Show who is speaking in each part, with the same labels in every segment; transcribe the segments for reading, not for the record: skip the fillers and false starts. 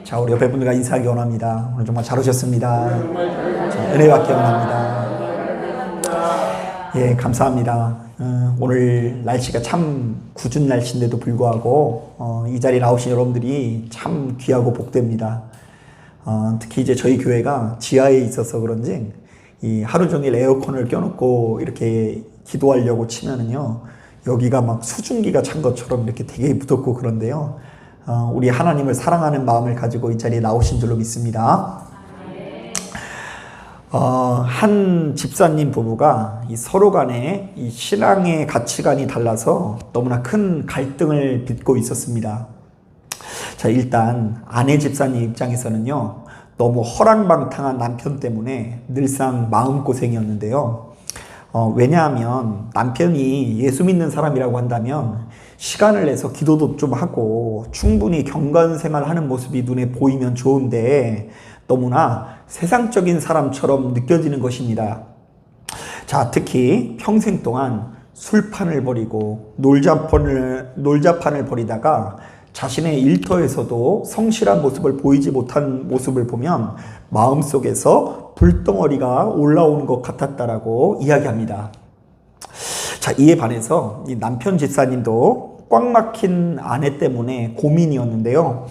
Speaker 1: 자, 우리 옆에 분들과 인사하기 원합니다. 오늘 정말 잘 오셨습니다. 자, 은혜 받기 원합니다. 예, 감사합니다. 오늘 날씨가 참 궂은 날씨인데도 불구하고 이 자리에 나오신 여러분들이 참 귀하고 복됩니다. 특히 이제 저희 교회가 지하에 있어서 그런지 이 하루 종일 에어컨을 껴놓고 이렇게 기도하려고 치면은요, 여기가 막 수증기가 찬 것처럼 이렇게 되게 무덥고 그런데요, 우리 하나님을 사랑하는 마음을 가지고 이 자리에 나오신 줄로 믿습니다. 한 집사님 부부가 이 서로 간에 이 신앙의 가치관이 달라서 너무나 큰 갈등을 빚고 있었습니다. 자, 일단 아내 집사님 입장에서는요, 너무 허랑방탕한 남편 때문에 늘상 마음고생이었는데요. 왜냐하면 남편이 예수 믿는 사람이라고 한다면 시간을 내서 기도도 좀 하고 충분히 경건생활 하는 모습이 눈에 보이면 좋은데 너무나 세상적인 사람처럼 느껴지는 것입니다. 자, 특히 평생 동안 술판을 벌이고 놀자판을 벌이다가 자신의 일터에서도 성실한 모습을 보이지 못한 모습을 보면 마음속에서 불덩어리가 올라오는 것 같았다라고 이야기합니다. 자, 이에 반해서 이 남편 집사님도 꽉 막힌 아내 때문에 고민이었는데요.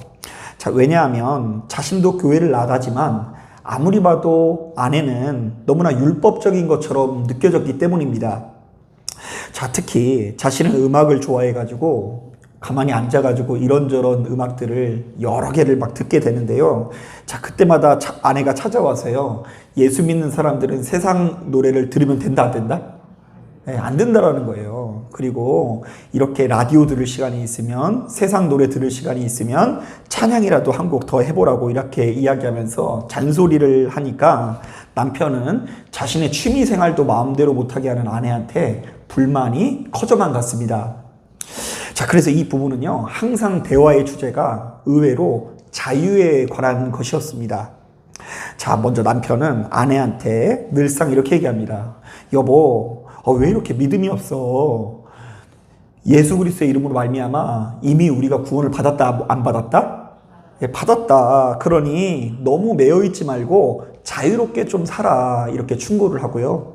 Speaker 1: 자, 왜냐하면 자신도 교회를 나가지만 아무리 봐도 아내는 너무나 율법적인 것처럼 느껴졌기 때문입니다. 자, 특히 자신은 음악을 좋아해가지고 가만히 앉아가지고 이런저런 음악들을 여러 개를 막 듣게 되는데요. 자, 그때마다 아내가 찾아와서요, 예수 믿는 사람들은 세상 노래를 들으면 된다, 안 된다? 네, 안 된다라는 거예요. 그리고 이렇게 라디오 들을 시간이 있으면, 세상 노래 들을 시간이 있으면 찬양이라도 한 곡 더 해보라고 이렇게 이야기하면서 잔소리를 하니까 남편은 자신의 취미 생활도 마음대로 못하게 하는 아내한테 불만이 커져만 갔습니다. 자, 그래서 이 부부는요, 항상 대화의 주제가 의외로 자유에 관한 것이었습니다. 자, 먼저 남편은 아내한테 늘상 이렇게 얘기합니다. 여보, 왜 이렇게 믿음이 없어? 예수 그리스도의 이름으로 말미암아 이미 우리가 구원을 받았다, 안 받았다? 예, 받았다. 그러니 너무 매여 있지 말고 자유롭게 좀 살아. 이렇게 충고를 하고요.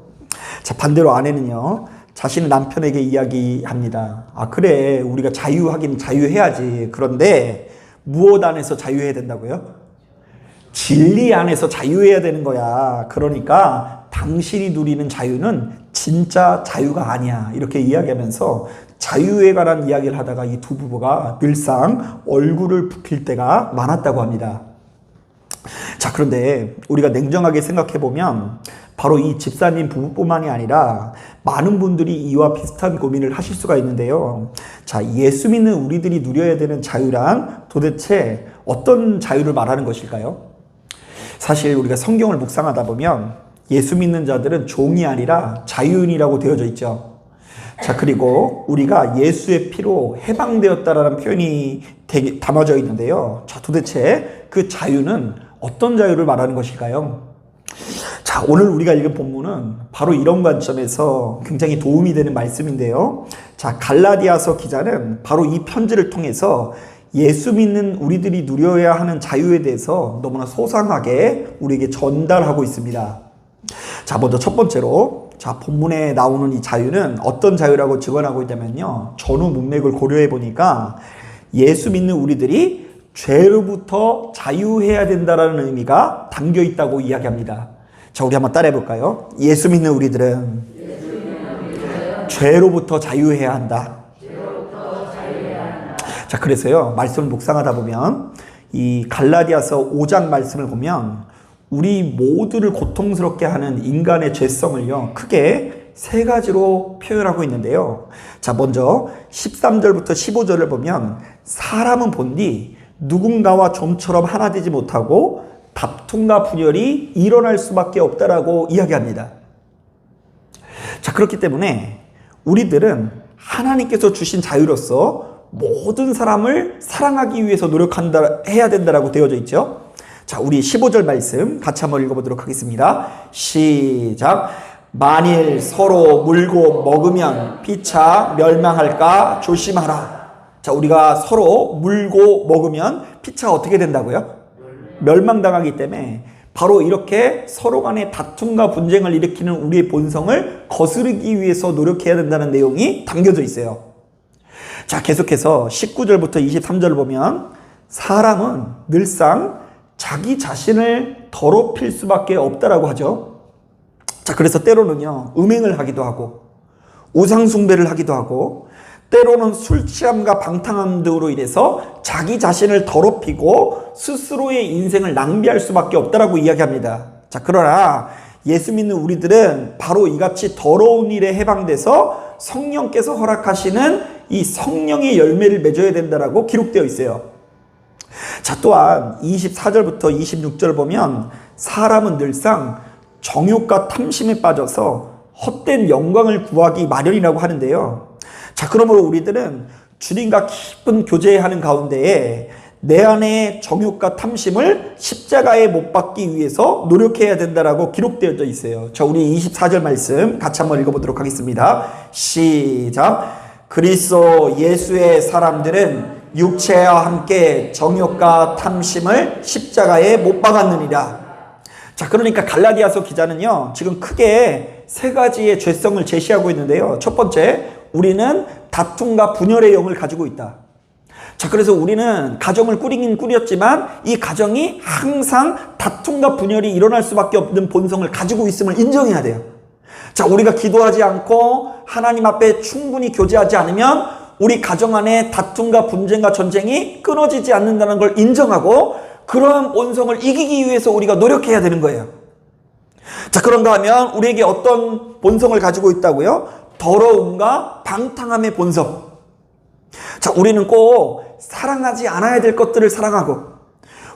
Speaker 1: 자, 반대로 아내는요, 자신의 남편에게 이야기합니다. 그래, 우리가 자유하긴 자유해야지. 그런데 무엇 안에서 자유해야 된다고요? 진리 안에서 자유해야 되는 거야. 그러니까 당신이 누리는 자유는 진짜 자유가 아니야. 이렇게 이야기하면서 자유에 관한 이야기를 하다가 이 두 부부가 늘상 얼굴을 붉힐 때가 많았다고 합니다. 자, 그런데 우리가 냉정하게 생각해보면 바로 이 집사님 부부뿐만이 아니라 많은 분들이 이와 비슷한 고민을 하실 수가 있는데요. 자, 예수 믿는 우리들이 누려야 되는 자유란 도대체 어떤 자유를 말하는 것일까요? 사실 우리가 성경을 묵상하다 보면 예수 믿는 자들은 종이 아니라 자유인이라고 되어져 있죠. 자, 그리고 우리가 예수의 피로 해방되었다라는 표현이 담아져 있는데요. 자, 도대체 그 자유는 어떤 자유를 말하는 것일까요? 자, 오늘 우리가 읽은 본문은 바로 이런 관점에서 굉장히 도움이 되는 말씀인데요. 자, 갈라디아서 기자는 바로 이 편지를 통해서 예수 믿는 우리들이 누려야 하는 자유에 대해서 너무나 소상하게 우리에게 전달하고 있습니다. 자, 먼저 첫 번째로, 자, 본문에 나오는 이 자유는 어떤 자유라고 증언하고 있냐면요, 전후 문맥을 고려해 보니까 예수 믿는 우리들이 죄로부터 자유해야 된다는 의미가 담겨 있다고 이야기합니다. 자, 우리 한번 따라해 볼까요? 예수 믿는 우리들은 죄로부터 자유해야 한다. 자, 그래서요, 말씀을 묵상하다 보면 이 갈라디아서 5장 말씀을 보면 우리 모두를 고통스럽게 하는 인간의 죄성을요, 크게 세 가지로 표현하고 있는데요. 자, 먼저 13절부터 15절을 보면 사람은 본디 누군가와 좀처럼 하나 되지 못하고 다툼과 분열이 일어날 수밖에 없다라고 이야기합니다. 자, 그렇기 때문에 우리들은 하나님께서 주신 자유로서 모든 사람을 사랑하기 위해서 해야 된다라고 되어져 있죠. 자, 우리 15절 말씀 같이 한번 읽어보도록 하겠습니다. 시작. 만일 서로 물고 먹으면 피차 멸망할까 조심하라. 자, 우리가 서로 물고 먹으면 피차 어떻게 된다고요? 멸망당하기 때문에 바로 이렇게 서로 간의 다툼과 분쟁을 일으키는 우리의 본성을 거스르기 위해서 노력해야 된다는 내용이 담겨져 있어요. 자, 계속해서 19절부터 23절을 보면 사람은 늘상 자기 자신을 더럽힐 수밖에 없다라고 하죠. 자, 그래서 때로는요, 음행을 하기도 하고 우상숭배를 하기도 하고 때로는 술 취함과 방탕함 등으로 인해서 자기 자신을 더럽히고 스스로의 인생을 낭비할 수밖에 없다라고 이야기합니다. 자, 그러나 예수 믿는 우리들은 바로 이같이 더러운 일에 해방돼서 성령께서 허락하시는 이 성령의 열매를 맺어야 된다라고 기록되어 있어요. 자, 또한 24절부터 26절을 보면 사람은 늘상 정욕과 탐심에 빠져서 헛된 영광을 구하기 마련이라고 하는데요. 자, 그러므로 우리들은 주님과 깊은 교제하는 가운데에 내 안의 정욕과 탐심을 십자가에 못 박기 위해서 노력해야 된다라고 기록되어 있어요. 자, 우리 24절 말씀 같이 한번 읽어보도록 하겠습니다. 시작. 그리스도 예수의 사람들은 육체와 함께 정욕과 탐심을 십자가에 못 박았느니라. 자, 그러니까 갈라디아서 기자는요, 지금 크게 세 가지의 죄성을 제시하고 있는데요. 첫 번째, 우리는 다툼과 분열의 영을 가지고 있다. 자, 그래서 우리는 가정을 꾸리긴 꾸렸지만 이 가정이 항상 다툼과 분열이 일어날 수밖에 없는 본성을 가지고 있음을 인정해야 돼요. 자, 우리가 기도하지 않고 하나님 앞에 충분히 교제하지 않으면 우리 가정 안에 다툼과 분쟁과 전쟁이 끊어지지 않는다는 걸 인정하고 그러한 본성을 이기기 위해서 우리가 노력해야 되는 거예요. 자, 그런가 하면 우리에게 어떤 본성을 가지고 있다고요? 더러움과 방탕함의 본성. 자, 우리는 꼭 사랑하지 않아야 될 것들을 사랑하고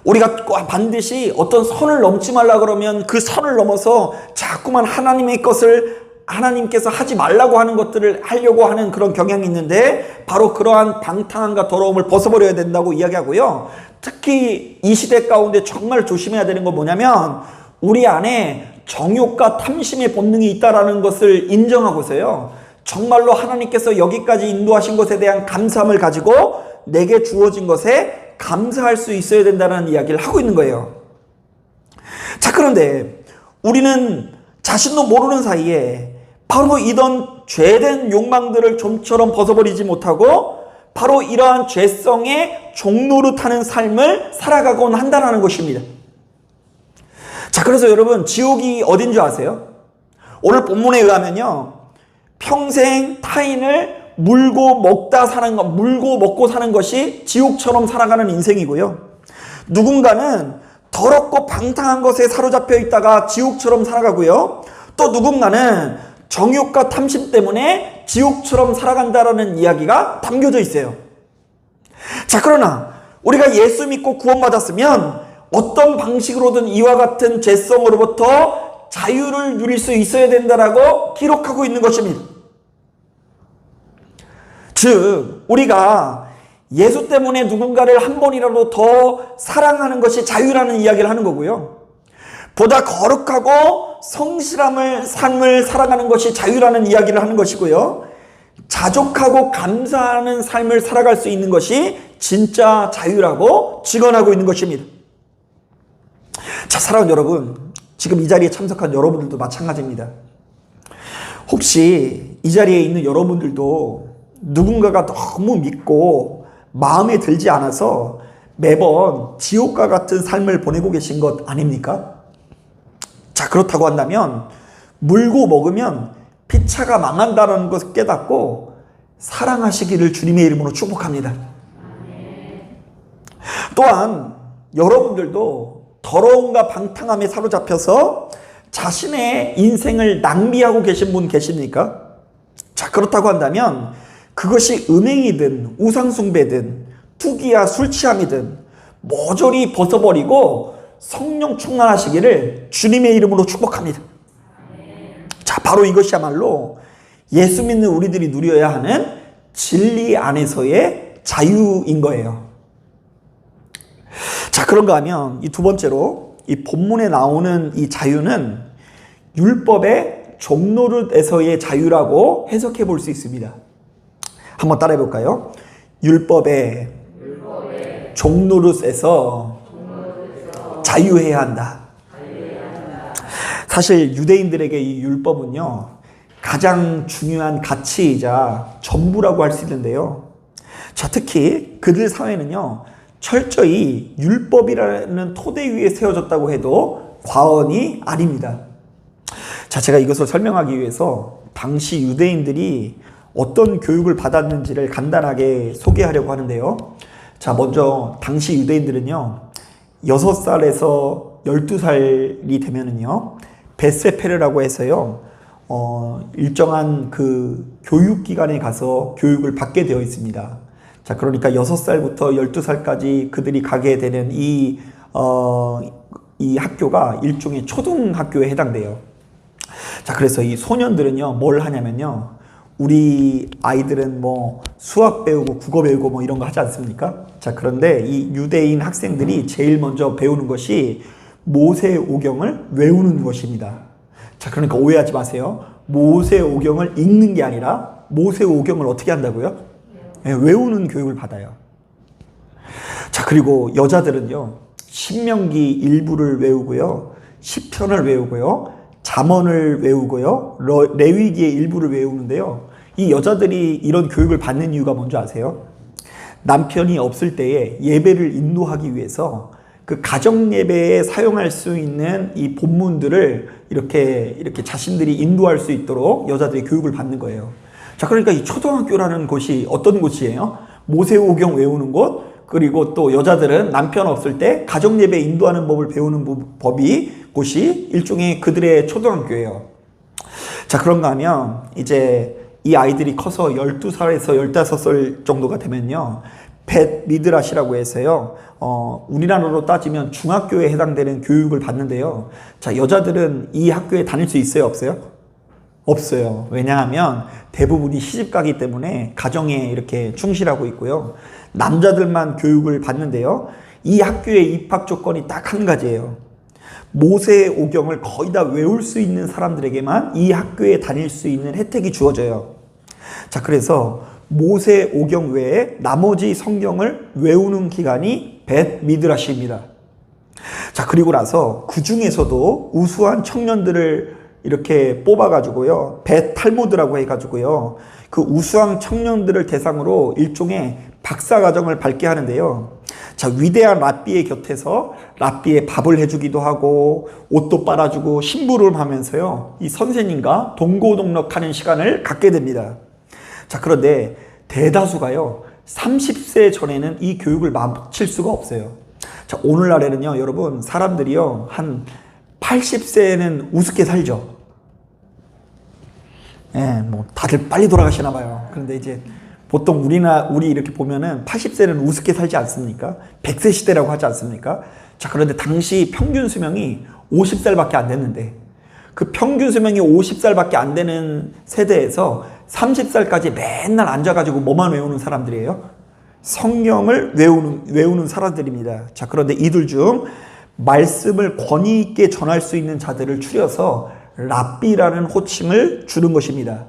Speaker 1: 우리가 반드시 어떤 선을 넘지 말라 그러면 그 선을 넘어서 자꾸만 하나님의 것을 하나님께서 하지 말라고 하는 것들을 하려고 하는 그런 경향이 있는데 바로 그러한 방탕함과 더러움을 벗어버려야 된다고 이야기하고요. 특히 이 시대 가운데 정말 조심해야 되는 건 뭐냐면 우리 안에 정욕과 탐심의 본능이 있다라는 것을 인정하고서요. 정말로 하나님께서 여기까지 인도하신 것에 대한 감사함을 가지고 내게 주어진 것에 감사할 수 있어야 된다는 이야기를 하고 있는 거예요. 자, 그런데 우리는 자신도 모르는 사이에 바로 이런 죄된 욕망들을 좀처럼 벗어버리지 못하고 바로 이러한 죄성의 종로를 타는 삶을 살아가곤 한다는 것입니다. 자, 그래서 여러분, 지옥이 어딘 줄 아세요? 오늘 본문에 의하면요, 평생 타인을 물고 먹고 사는 것이 지옥처럼 살아가는 인생이고요. 누군가는 더럽고 방탕한 것에 사로잡혀 있다가 지옥처럼 살아가고요. 또 누군가는 정욕과 탐심 때문에 지옥처럼 살아간다라는 이야기가 담겨져 있어요. 자, 그러나 우리가 예수 믿고 구원받았으면 어떤 방식으로든 이와 같은 죄성으로부터 자유를 누릴 수 있어야 된다라고 기록하고 있는 것입니다. 즉, 우리가 예수 때문에 누군가를 한 번이라도 더 사랑하는 것이 자유라는 이야기를 하는 거고요. 보다 거룩하고 삶을 살아가는 것이 자유라는 이야기를 하는 것이고요. 자족하고 감사하는 삶을 살아갈 수 있는 것이 진짜 자유라고 증언하고 있는 것입니다. 자, 사랑하는 여러분, 지금 이 자리에 참석한 여러분들도 마찬가지입니다. 혹시 이 자리에 있는 여러분들도 누군가가 너무 믿고 마음에 들지 않아서 매번 지옥과 같은 삶을 보내고 계신 것 아닙니까? 자, 그렇다고 한다면 물고 먹으면 피차가 망한다는 것을 깨닫고 사랑하시기를 주님의 이름으로 축복합니다. 또한 여러분들도 더러움과 방탕함에 사로잡혀서 자신의 인생을 낭비하고 계신 분 계십니까? 자, 그렇다고 한다면 그것이 음행이든 우상숭배든 투기야 술취함이든 모조리 벗어버리고 성령 충만하시기를 주님의 이름으로 축복합니다. 자, 바로 이것이야말로 예수 믿는 우리들이 누려야 하는 진리 안에서의 자유인 거예요. 자, 그런가 하면 이 두 번째로 이 본문에 나오는 이 자유는 율법의 종노릇에서의 자유라고 해석해 볼 수 있습니다. 한번 따라해 볼까요? 율법의 종노릇에서 자유해야 한다. 사실 유대인들에게 이 율법은요, 가장 중요한 가치이자 전부라고 할 수 있는데요. 자, 특히 그들 사회는요, 철저히 율법이라는 토대 위에 세워졌다고 해도 과언이 아닙니다. 자, 제가 이것을 설명하기 위해서 당시 유대인들이 어떤 교육을 받았는지를 간단하게 소개하려고 하는데요. 자, 먼저 당시 유대인들은요, 6살에서 12살이 되면은요, 베세페르라고 해서요, 일정한 그 교육기관에 가서 교육을 받게 되어 있습니다. 자, 그러니까 6살부터 12살까지 그들이 가게 되는 이 학교가 일종의 초등학교에 해당돼요. 자, 그래서 이 소년들은요, 뭘 하냐면요, 우리 아이들은 뭐 수학 배우고 국어 배우고 뭐 이런 거 하지 않습니까? 자, 그런데 이 유대인 학생들이 제일 먼저 배우는 것이 모세오경을 외우는 것입니다. 자, 그러니까 오해하지 마세요. 모세오경을 읽는 게 아니라 모세오경을 어떻게 한다고요? 네, 외우는 교육을 받아요. 자, 그리고 여자들은요, 신명기 일부를 외우고요, 시편을 외우고요, 잠언을 외우고요, 레위기의 일부를 외우는데요. 이 여자들이 이런 교육을 받는 이유가 뭔지 아세요? 남편이 없을 때에 예배를 인도하기 위해서 그 가정 예배에 사용할 수 있는 이 본문들을 이렇게 자신들이 인도할 수 있도록 여자들이 교육을 받는 거예요. 자, 그러니까 이 초등학교라는 곳이 어떤 곳이에요? 모세오경 외우는 곳, 그리고 또 여자들은 남편 없을 때 가정 예배 인도하는 법을 배우는 곳이 일종의 그들의 초등학교예요. 자, 그런가 하면 이제 이 아이들이 커서 12살에서 15살 정도가 되면요, 벳 미드라시라고 해서요, 우리나라로 따지면 중학교에 해당되는 교육을 받는데요. 자, 여자들은 이 학교에 다닐 수 있어요, 없어요? 없어요. 왜냐하면 대부분이 시집가기 때문에 가정에 이렇게 충실하고 있고요. 남자들만 교육을 받는데요. 이 학교의 입학 조건이 딱 한 가지예요. 모세오경을 거의 다 외울 수 있는 사람들에게만 이 학교에 다닐 수 있는 혜택이 주어져요. 자, 그래서 모세오경 외에 나머지 성경을 외우는 기간이 벳 미드라시입니다. 자, 그리고 나서 그 중에서도 우수한 청년들을 이렇게 뽑아가지고요, 벳 탈무드라고 해가지고요, 그 우수한 청년들을 대상으로 일종의 박사과정을 밟게 하는데요. 자, 위대한 랍비의 곁에서 랍비의 밥을 해주기도 하고 옷도 빨아주고 심부름하면서요, 이 선생님과 동고동락하는 시간을 갖게 됩니다. 자, 그런데 대다수가요, 30세 전에는 이 교육을 마칠 수가 없어요. 자, 오늘날에는요, 여러분, 사람들이요, 한 80세는 우습게 살죠. 예, 뭐 다들 빨리 돌아가시나 봐요. 그런데 이제 보통 우리 이렇게 보면은 80세는 우습게 살지 않습니까? 100세 시대라고 하지 않습니까? 자, 그런데 당시 평균 수명이 50살밖에 안 됐는데, 그 평균 수명이 50살밖에 안 되는 세대에서 30살까지 맨날 앉아가지고 뭐만 외우는 사람들이에요? 성경을 외우는 사람들입니다. 자, 그런데 이들 중 말씀을 권위 있게 전할 수 있는 자들을 추려서 랍비라는 호칭을 주는 것입니다.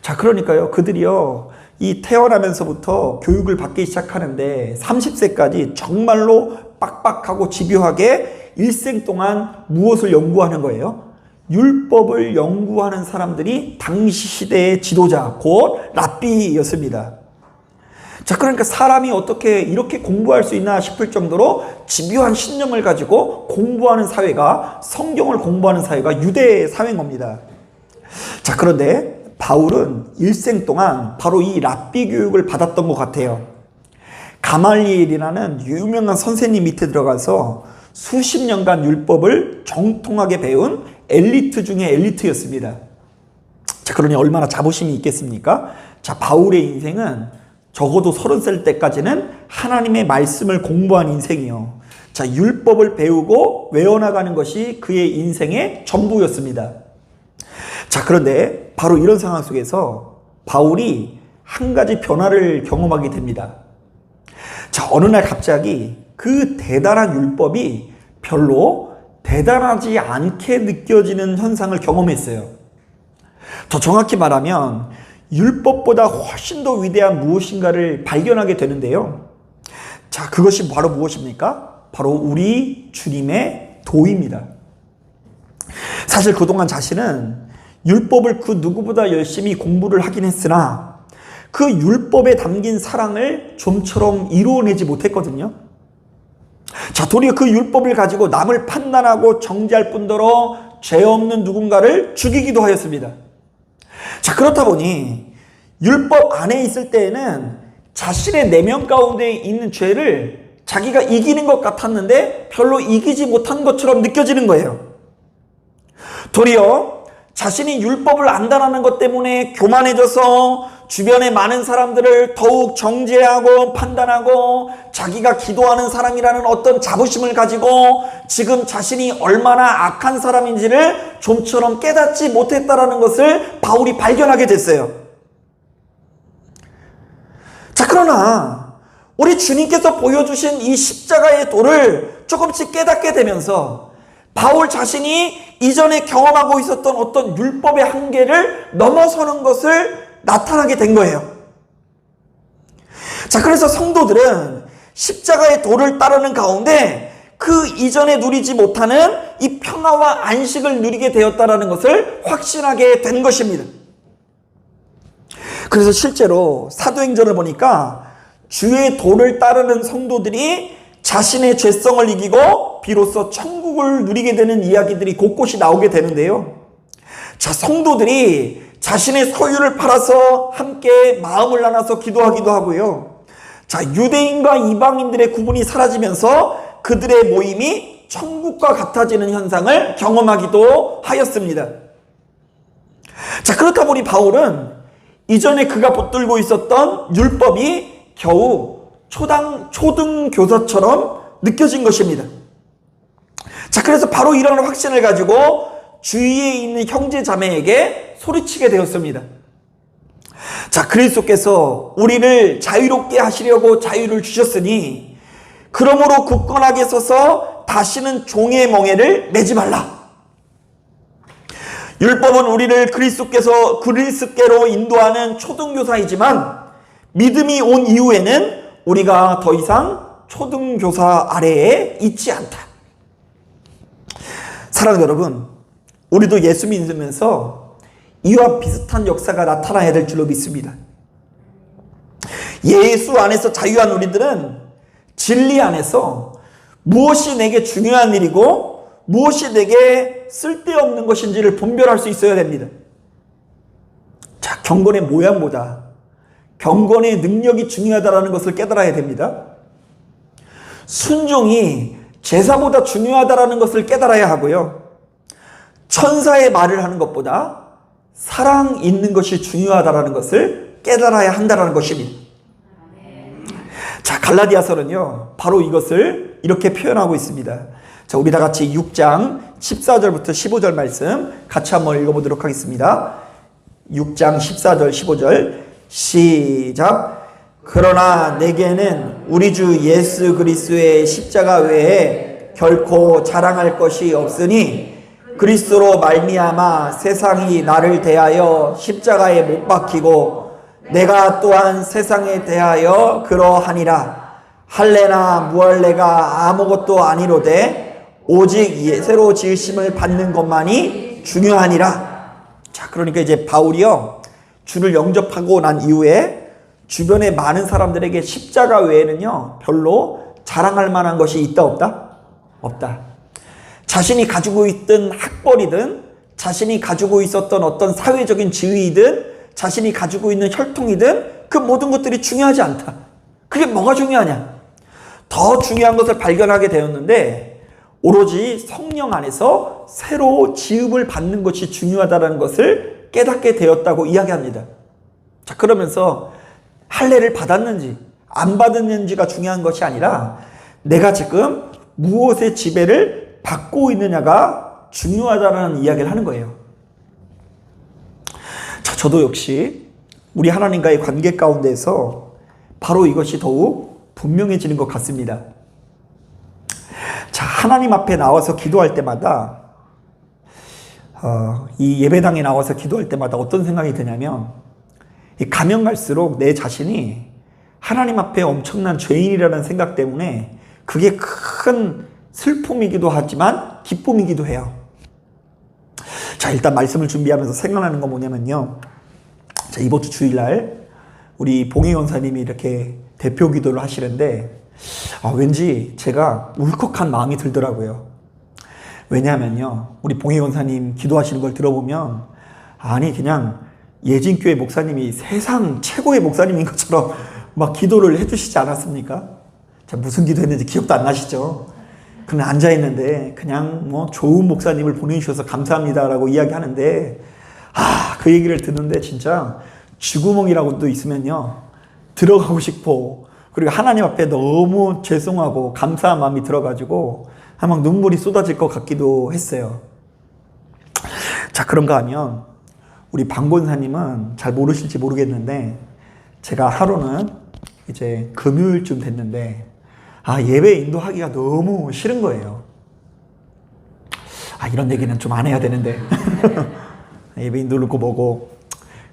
Speaker 1: 자, 그러니까요, 그들이요, 이 태어나면서부터 교육을 받기 시작하는데 30세까지 정말로 빡빡하고 집요하게 일생 동안 무엇을 연구하는 거예요? 율법을 연구하는 사람들이 당시 시대의 지도자, 곧 랍비였습니다. 자, 그러니까 사람이 어떻게 이렇게 공부할 수 있나 싶을 정도로 집요한 신념을 가지고 공부하는 사회가, 성경을 공부하는 사회가 유대 사회인 겁니다. 자, 그런데 바울은 일생 동안 바로 이 랍비 교육을 받았던 것 같아요. 가말리엘이라는 유명한 선생님 밑에 들어가서 수십 년간 율법을 정통하게 배운 엘리트 중에 엘리트였습니다. 자, 그러니 얼마나 자부심이 있겠습니까? 자, 바울의 인생은 적어도 30살 때까지는 하나님의 말씀을 공부한 인생이요. 자, 율법을 배우고 외워나가는 것이 그의 인생의 전부였습니다. 자, 그런데 바로 이런 상황 속에서 바울이 한 가지 변화를 경험하게 됩니다. 자, 어느 날 갑자기 그 대단한 율법이 별로 대단하지 않게 느껴지는 현상을 경험했어요. 더 정확히 말하면 율법보다 훨씬 더 위대한 무엇인가를 발견하게 되는데요. 자, 그것이 바로 무엇입니까? 바로 우리 주님의 도입니다. 사실 그동안 자신은 율법을 그 누구보다 열심히 공부를 하긴 했으나 그 율법에 담긴 사랑을 좀처럼 이루어내지 못했거든요. 자, 도리어 그 율법을 가지고 남을 판단하고 정죄할 뿐더러 죄 없는 누군가를 죽이기도 하였습니다. 자, 그렇다 보니 율법 안에 있을 때에는 자신의 내면 가운데 있는 죄를 자기가 이기는 것 같았는데 별로 이기지 못한 것처럼 느껴지는 거예요. 도리어 자신이 율법을 안다라는 것 때문에 교만해져서 주변의 많은 사람들을 더욱 정죄하고 판단하고 자기가 기도하는 사람이라는 어떤 자부심을 가지고 지금 자신이 얼마나 악한 사람인지를 좀처럼 깨닫지 못했다라는 것을 바울이 발견하게 됐어요. 자, 그러나 우리 주님께서 보여주신 이 십자가의 도를 조금씩 깨닫게 되면서 바울 자신이 이전에 경험하고 있었던 어떤 율법의 한계를 넘어서는 것을 나타나게 된 거예요. 자, 그래서 성도들은 십자가의 도를 따르는 가운데 그 이전에 누리지 못하는 이 평화와 안식을 누리게 되었다는 것을 확신하게 된 것입니다. 그래서 실제로 사도행전을 보니까 주의 도를 따르는 성도들이 자신의 죄성을 이기고 비로소 천국을 누리게 되는 이야기들이 곳곳이 나오게 되는데요. 자, 성도들이 자신의 소유를 팔아서 함께 마음을 나눠서 기도하기도 하고요. 자, 유대인과 이방인들의 구분이 사라지면서 그들의 모임이 천국과 같아지는 현상을 경험하기도 하였습니다. 자, 그렇다 보니 바울은 이전에 그가 붙들고 있었던 율법이 겨우 초등교사처럼 느껴진 것입니다. 자, 그래서 바로 이런 확신을 가지고 주위에 있는 형제 자매에게 소리치게 되었습니다. 자, 그리스도께서 우리를 자유롭게 하시려고 자유를 주셨으니 그러므로 굳건하게 서서 다시는 종의 멍에를 매지 말라. 율법은 우리를 그리스도께로 인도하는 초등교사이지만 믿음이 온 이후에는 우리가 더 이상 초등교사 아래에 있지 않다. 사랑하는 여러분, 우리도 예수 믿으면서 이와 비슷한 역사가 나타나야 될 줄로 믿습니다. 예수 안에서 자유한 우리들은 진리 안에서 무엇이 내게 중요한 일이고 무엇이 내게 쓸데없는 것인지를 분별할 수 있어야 됩니다. 자, 경건의 모양보다 경건의 능력이 중요하다는 것을 깨달아야 됩니다. 순종이 제사보다 중요하다는 것을 깨달아야 하고요. 천사의 말을 하는 것보다 사랑 있는 것이 중요하다는 것을 깨달아야 한다는 것입니다. 자, 갈라디아서는요, 바로 이것을 이렇게 표현하고 있습니다. 자, 우리 다 같이 6장 14절부터 15절 말씀 같이 한번 읽어보도록 하겠습니다. 6장 14절 15절 시작. 그러나 내게는 우리 주 예수 그리스도의 십자가 외에 결코 자랑할 것이 없으니 그리스도로 말미암아 세상이 나를 대하여 십자가에 못 박히고 내가 또한 세상에 대하여 그러하니라. 할례나 무할례가 아무것도 아니로되 오직 새로 지으심을 받는 것만이 중요하니라. 자, 그러니까 이제 바울이요, 주를 영접하고 난 이후에 주변의 많은 사람들에게 십자가 외에는요 별로 자랑할 만한 것이 있다 없다? 없다. 자신이 가지고 있던 학벌이든 자신이 가지고 있었던 어떤 사회적인 지위이든 자신이 가지고 있는 혈통이든 그 모든 것들이 중요하지 않다. 그게 뭐가 중요하냐? 더 중요한 것을 발견하게 되었는데 오로지 성령 안에서 새로 지음을 받는 것이 중요하다는 것을 깨닫게 되었다고 이야기합니다. 자, 그러면서 할례를 받았는지 안 받았는지가 중요한 것이 아니라 내가 지금 무엇의 지배를 받고 있느냐가 중요하다는 이야기를 하는 거예요. 자, 저도 역시 우리 하나님과의 관계 가운데서 바로 이것이 더욱 분명해지는 것 같습니다. 자, 하나님 앞에 나와서 기도할 때마다 이 예배당에 나와서 기도할 때마다 어떤 생각이 드냐면 가면 갈수록 내 자신이 하나님 앞에 엄청난 죄인이라는 생각 때문에 그게 큰 큰 슬픔이기도 하지만 기쁨이기도 해요. 자, 일단 말씀을 준비하면서 생각나는 건 뭐냐면요. 자, 이번 주 주일날 우리 봉희 원사님이 이렇게 대표 기도를 하시는데 왠지 제가 울컥한 마음이 들더라고요. 왜냐하면요, 우리 봉희 원사님 기도하시는 걸 들어보면 아니 그냥 예진교회 목사님이 세상 최고의 목사님인 것처럼 막 기도를 해주시지 않았습니까? 자, 무슨 기도했는지 기억도 안 나시죠? 그냥 앉아있는데 그냥 뭐 좋은 목사님을 보내주셔서 감사합니다라고 이야기하는데 그 얘기를 듣는데 진짜 쥐구멍이라고도 있으면요 들어가고 싶고, 그리고 하나님 앞에 너무 죄송하고 감사한 마음이 들어가지고 막 눈물이 쏟아질 것 같기도 했어요. 자, 그런가 하면 우리 방 권사님은 잘 모르실지 모르겠는데 제가 하루는 이제 금요일쯤 됐는데 예배 인도하기가 너무 싫은 거예요. 이런 얘기는 좀 안 해야 되는데 예배 인도를 놓고 뭐고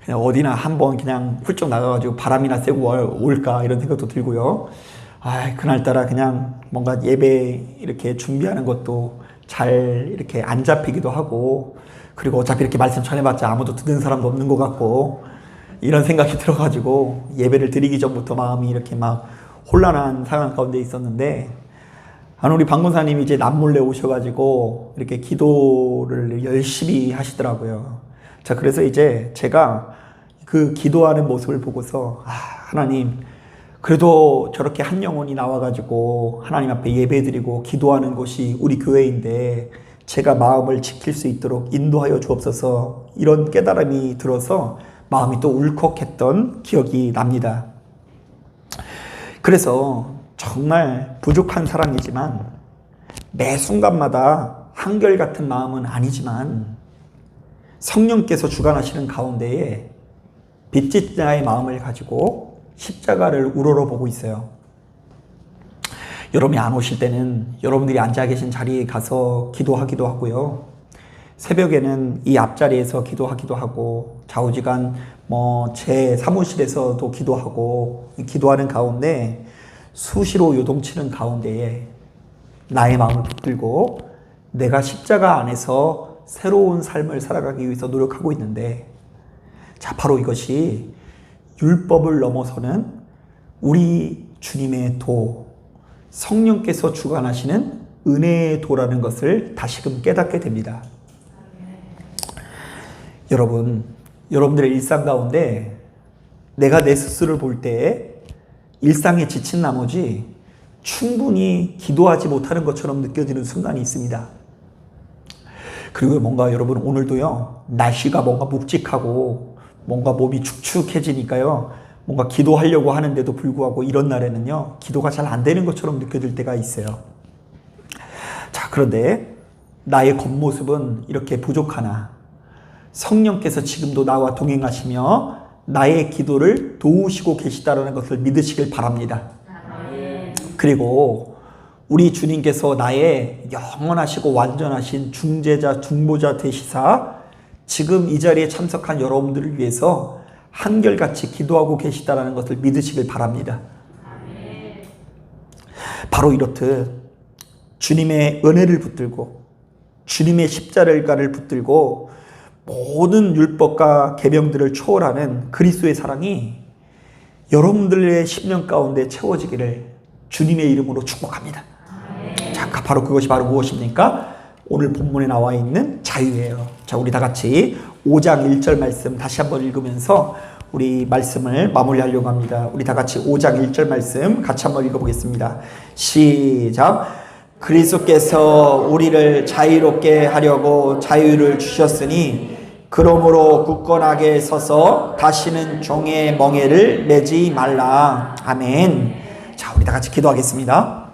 Speaker 1: 그냥 어디나 한번 그냥 훌쩍 나가가지고 바람이나 쐬고 올까 이런 생각도 들고요. 그날따라 그냥 뭔가 예배 이렇게 준비하는 것도 잘 이렇게 안 잡히기도 하고, 그리고 어차피 이렇게 말씀 전해봤자 아무도 듣는 사람도 없는 것 같고 이런 생각이 들어가지고 예배를 드리기 전부터 마음이 이렇게 막 혼란한 상황 가운데 있었는데, 우리 방문사님이 이제 남몰래 오셔가지고 이렇게 기도를 열심히 하시더라고요. 자, 그래서 이제 제가 그 기도하는 모습을 보고서 하나님, 그래도 저렇게 한 영혼이 나와가지고 하나님 앞에 예배드리고 기도하는 곳이 우리 교회인데 제가 마음을 지킬 수 있도록 인도하여 주옵소서, 이런 깨달음이 들어서 마음이 또 울컥했던 기억이 납니다. 그래서 정말 부족한 사람이지만 매 순간마다 한결같은 마음은 아니지만 성령께서 주관하시는 가운데에 빚짓자의 마음을 가지고 십자가를 우러러보고 있어요. 여러분이 안 오실 때는 여러분들이 앉아 계신 자리에 가서 기도하기도 하고요. 새벽에는 이 앞자리에서 기도하기도 하고, 좌우지간 제 사무실에서도 기도하고, 기도하는 가운데 수시로 요동치는 가운데에 나의 마음을 붙들고 내가 십자가 안에서 새로운 삶을 살아가기 위해서 노력하고 있는데, 자, 바로 이것이 율법을 넘어서는 우리 주님의 도, 성령께서 주관하시는 은혜의 도라는 것을 다시금 깨닫게 됩니다. 여러분들의 일상 가운데 내가 내 스스로를 볼 때 일상에 지친 나머지 충분히 기도하지 못하는 것처럼 느껴지는 순간이 있습니다. 그리고 뭔가 여러분 오늘도요, 날씨가 뭔가 묵직하고 뭔가 몸이 축축해지니까요, 뭔가 기도하려고 하는데도 불구하고 이런 날에는요, 기도가 잘 안 되는 것처럼 느껴질 때가 있어요. 자, 그런데 나의 겉모습은 이렇게 부족하나 성령께서 지금도 나와 동행하시며 나의 기도를 도우시고 계시다는 것을 믿으시길 바랍니다. 그리고 우리 주님께서 나의 영원하시고 완전하신 중재자, 중보자 되시사 지금 이 자리에 참석한 여러분들을 위해서 한결같이 기도하고 계시다는 것을 믿으시길 바랍니다. 바로 이렇듯 주님의 은혜를 붙들고 주님의 십자가를 붙들고 모든 율법과 계명들을 초월하는 그리스도의 사랑이 여러분들의 10년 가운데 채워지기를 주님의 이름으로 축복합니다. 자, 바로 그것이 바로 무엇입니까? 오늘 본문에 나와 있는 자유예요. 자, 우리 다 같이 5장 1절 말씀 다시 한번 읽으면서 우리 말씀을 마무리하려고 합니다. 우리 다 같이 5장 1절 말씀 같이 한번 읽어보겠습니다. 시작. 그리스도께서 우리를 자유롭게 하려고 자유를 주셨으니 그러므로 굳건하게 서서 다시는 종의 멍에를 매지 말라. 아멘. 자, 우리 다 같이 기도하겠습니다.